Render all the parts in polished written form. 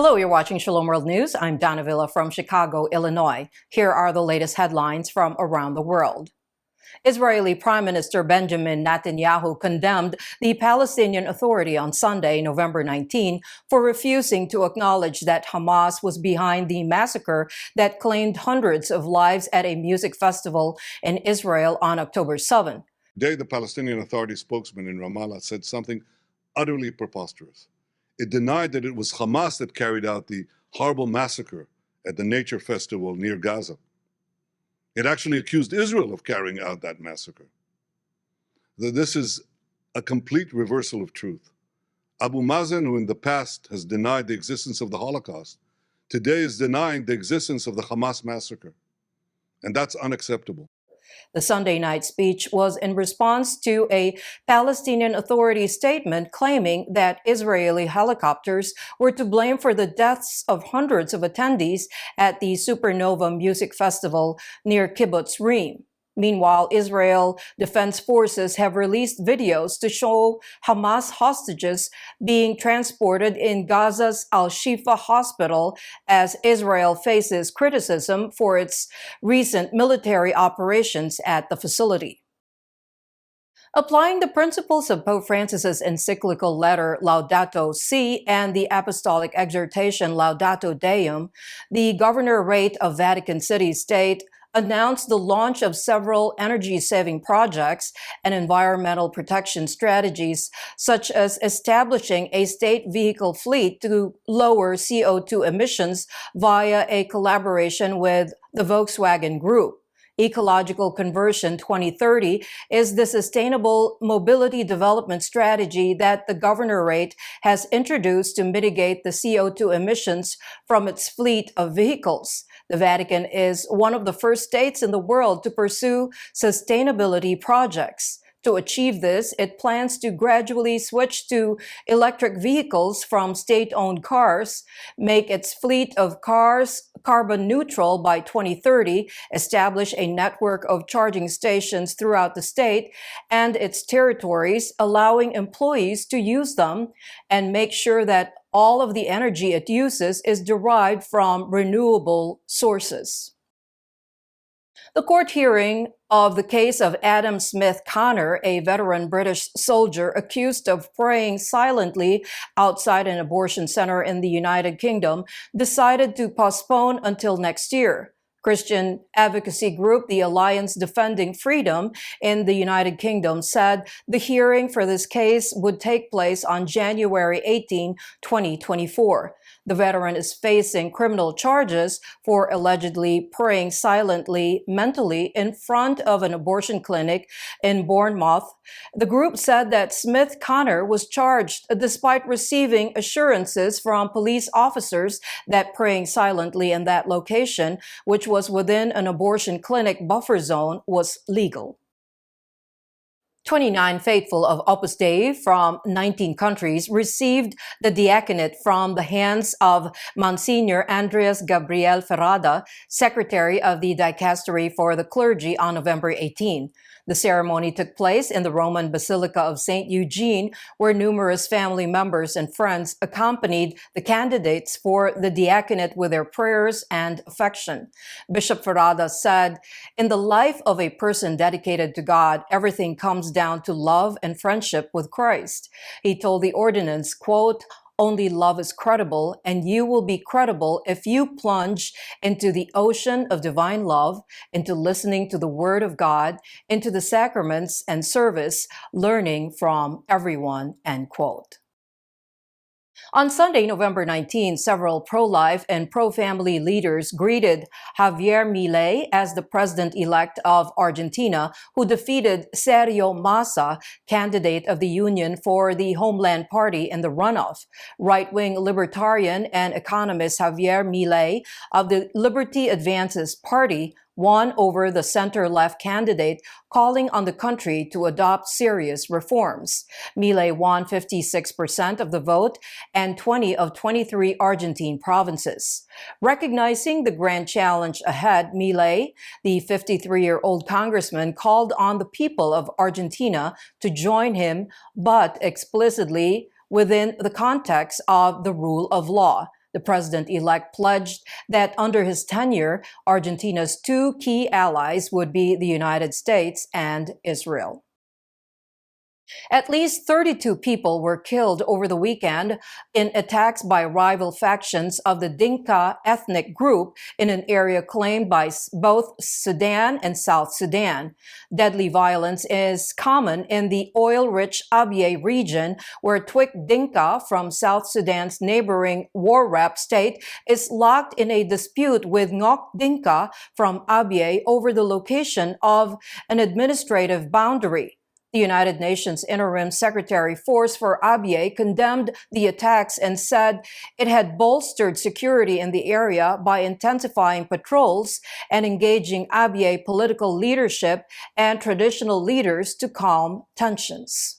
Hello, you're watching Shalom World News. I'm Donna Villa from Chicago, Illinois. Here are the latest headlines from around the world. Israeli Prime Minister Benjamin Netanyahu condemned the Palestinian Authority on Sunday, November 19, for refusing to acknowledge that Hamas was behind the massacre that claimed hundreds of lives at a music festival in Israel on October 7. Today, the Palestinian Authority spokesman in Ramallah said something utterly preposterous. It denied that it was Hamas that carried out the horrible massacre at the nature festival near Gaza. It actually accused Israel of carrying out that massacre. This is a complete reversal of truth. Abu Mazen, who in the past has denied the existence of the Holocaust, today is denying the existence of the Hamas massacre. And that's unacceptable. The Sunday night speech was in response to a Palestinian Authority statement claiming that Israeli helicopters were to blame for the deaths of hundreds of attendees at the Supernova Music Festival near Kibbutz Reem. Meanwhile, Israel Defense Forces have released videos to show Hamas hostages being transported in Gaza's Al-Shifa hospital as Israel faces criticism for its recent military operations at the facility. Applying the principles of Pope Francis's encyclical letter Laudato Si and the Apostolic Exhortation Laudate Deum, the Governorate of Vatican City-State announced the launch of several energy-saving projects and environmental protection strategies, such as establishing a state vehicle fleet to lower CO2 emissions via a collaboration with the Volkswagen Group. Ecological Conversion 2030 is the sustainable mobility development strategy that the Governorate has introduced to mitigate the CO2 emissions from its fleet of vehicles. The Vatican is one of the first states in the world to pursue sustainability projects. To achieve this, it plans to gradually switch to electric vehicles from state-owned cars, make its fleet of cars carbon neutral by 2030, establish a network of charging stations throughout the state and its territories, allowing employees to use them, and make sure that all of the energy it uses is derived from renewable sources. The court hearing of the case of Adam Smith Connor, a veteran British soldier accused of praying silently outside an abortion center in the United Kingdom, decided to postpone until next year. Christian advocacy group, the Alliance Defending Freedom in the United Kingdom, said the hearing for this case would take place on January 18, 2024. The veteran is facing criminal charges for allegedly praying silently mentally in front of an abortion clinic in Bournemouth. The group said that Smith Connor was charged despite receiving assurances from police officers that praying silently in that location, which was within an abortion clinic buffer zone, was legal. 29 faithful of Opus Dei from 19 countries received the Diaconate from the hands of Monsignor Andreas Gabriel Ferrada, Secretary of the Dicastery for the Clergy, on November 18. The ceremony took place in the Roman Basilica of St. Eugene, where numerous family members and friends accompanied the candidates for the diaconate with their prayers and affection. Bishop Ferrada said, "In the life of a person dedicated to God, everything comes down to love and friendship with Christ." He told the ordinance, quote, "Only love is credible, and you will be credible if you plunge into the ocean of divine love, into listening to the Word of God, into the sacraments and service, learning from everyone," end quote. On Sunday, November 19, several pro-life and pro-family leaders greeted Javier Milei as the president-elect of Argentina, who defeated Sergio Massa, candidate of the Union for the Homeland Party, in the runoff. Right-wing libertarian and economist Javier Milei of the Liberty Advances Party won over the center-left candidate, calling on the country to adopt serious reforms. Milei won 56% of the vote and 20 of 23 Argentine provinces. Recognizing the grand challenge ahead, Milei, the 53-year-old congressman, called on the people of Argentina to join him, but explicitly within the context of the rule of law. The president-elect pledged that under his tenure, Argentina's two key allies would be the United States and Israel. At least 32 people were killed over the weekend in attacks by rival factions of the Dinka ethnic group in an area claimed by both Sudan and South Sudan. Deadly violence is common in the oil-rich Abyei region, where Twik Dinka from South Sudan's neighboring war-wrapped state is locked in a dispute with Ngok Dinka from Abyei over the location of an administrative boundary. The United Nations Interim Secretary Force for Abyei condemned the attacks and said it had bolstered security in the area by intensifying patrols and engaging Abyei political leadership and traditional leaders to calm tensions.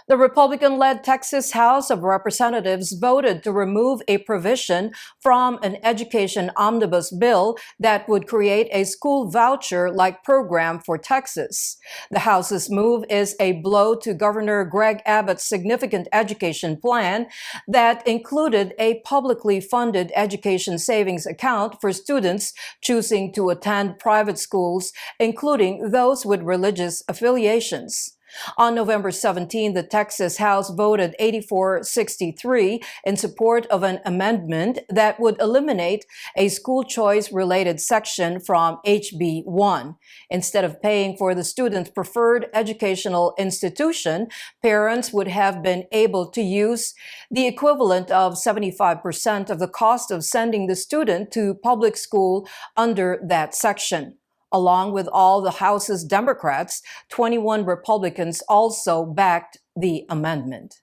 The Republican-led Texas House of Representatives voted to remove a provision from an education omnibus bill that would create a school voucher-like program for Texas. The House's move is a blow to Governor Greg Abbott's significant education plan that included a publicly funded education savings account for students choosing to attend private schools, including those with religious affiliations. On November 17, the Texas House voted 84-63 in support of an amendment that would eliminate a school choice-related section from HB 1. Instead of paying for the student's preferred educational institution, parents would have been able to use the equivalent of 75% of the cost of sending the student to public school under that section. Along with all the House's Democrats, 21 Republicans also backed the amendment.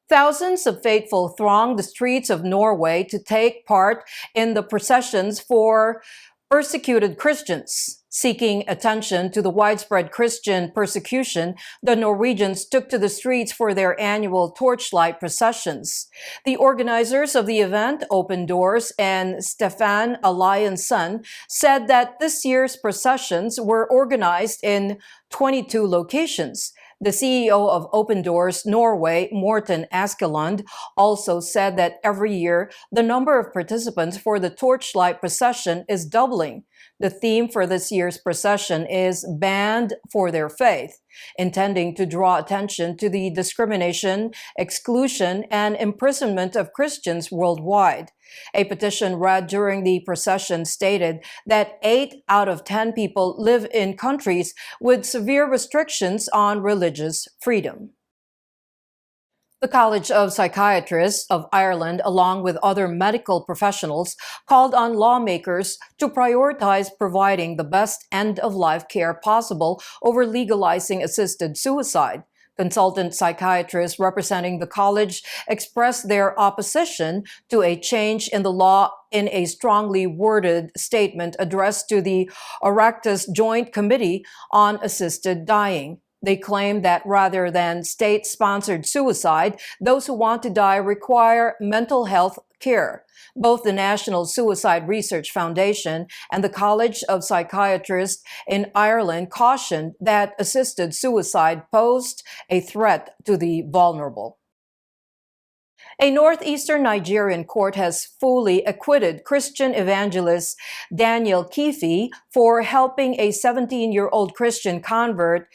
Thousands of faithful thronged the streets of Norway to take part in the processions for persecuted Christians. Seeking attention to the widespread Christian persecution, the Norwegians took to the streets for their annual torchlight processions. The organizers of the event, Open Doors and Stefan Eliasson, said that this year's processions were organized in 22 locations. The CEO of Open Doors Norway, Morten Askeland, also said that every year the number of participants for the torchlight procession is doubling. The theme for this year's procession is Banned for Their Faith, intending to draw attention to the discrimination, exclusion, and imprisonment of Christians worldwide. A petition read during the procession stated that 8 out of 10 people live in countries with severe restrictions on religious freedom. The College of Psychiatrists of Ireland, along with other medical professionals, called on lawmakers to prioritize providing the best end-of-life care possible over legalizing assisted suicide. Consultant psychiatrists representing the college expressed their opposition to a change in the law in a strongly worded statement addressed to the Oireachtas Joint Committee on Assisted Dying. They claim that rather than state-sponsored suicide, those who want to die require mental health care. Both the National Suicide Research Foundation and the College of Psychiatrists in Ireland cautioned that assisted suicide posed a threat to the vulnerable. A northeastern Nigerian court has fully acquitted Christian evangelist Daniel Kifi for helping a 17-year-old Christian convert,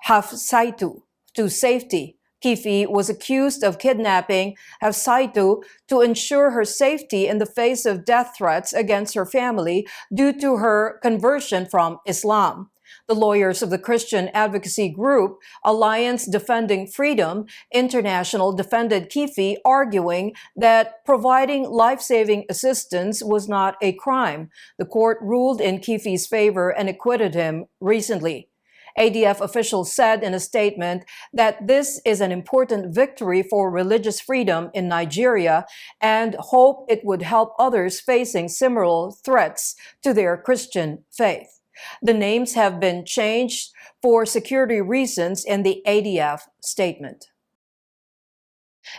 Hafsaitu, to safety. Kifi was accused of kidnapping Hafsaitu to ensure her safety in the face of death threats against her family due to her conversion from Islam. The lawyers of the Christian advocacy group Alliance Defending Freedom International defended Kifi, arguing that providing life-saving assistance was not a crime. The court ruled in Kifi's favor and acquitted him recently. ADF officials said in a statement that this is an important victory for religious freedom in Nigeria and hope it would help others facing similar threats to their Christian faith. The names have been changed for security reasons in the ADF statement.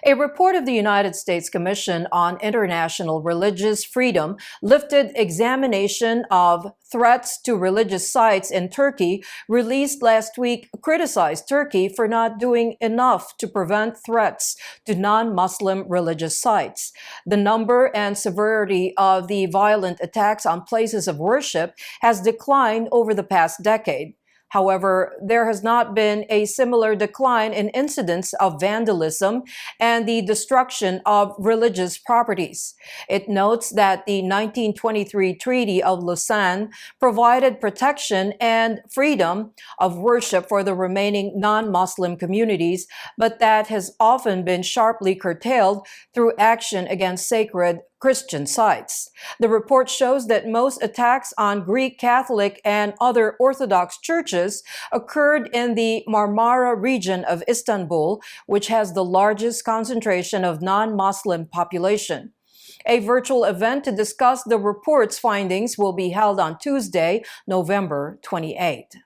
A report of the United States Commission on International Religious Freedom lifted examination of threats to religious sites in Turkey, released last week, criticized Turkey for not doing enough to prevent threats to non-Muslim religious sites. The number and severity of the violent attacks on places of worship has declined over the past decade. However, there has not been a similar decline in incidents of vandalism and the destruction of religious properties. It notes that the 1923 Treaty of Lausanne provided protection and freedom of worship for the remaining non-Muslim communities, but that has often been sharply curtailed through action against sacred Christian sites. The report shows that most attacks on Greek Catholic and other Orthodox churches occurred in the Marmara region of Istanbul, which has the largest concentration of non-Muslim population. A virtual event to discuss the report's findings will be held on Tuesday, November 28.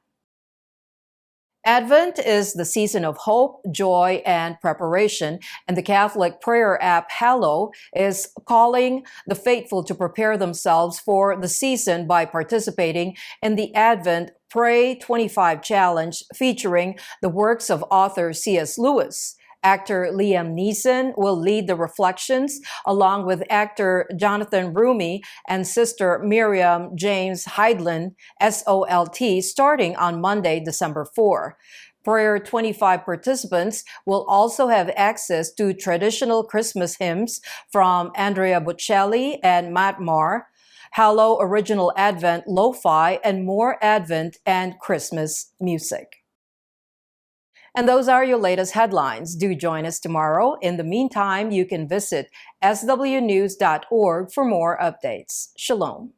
Advent is the season of hope, joy, and preparation, and the Catholic prayer app Hallow is calling the faithful to prepare themselves for the season by participating in the Advent Pray 25 Challenge featuring the works of author C.S. Lewis. Actor Liam Neeson will lead the reflections along with actor Jonathan Rumi and sister Miriam James Heidlin, SOLT, starting on Monday, December 4. Prayer 25 participants will also have access to traditional Christmas hymns from Andrea Bocelli and Matt Maher, Hallow Original Advent Lo-Fi, and more Advent and Christmas music. And those are your latest headlines. Do join us tomorrow. In the meantime, you can visit swnews.org for more updates. Shalom.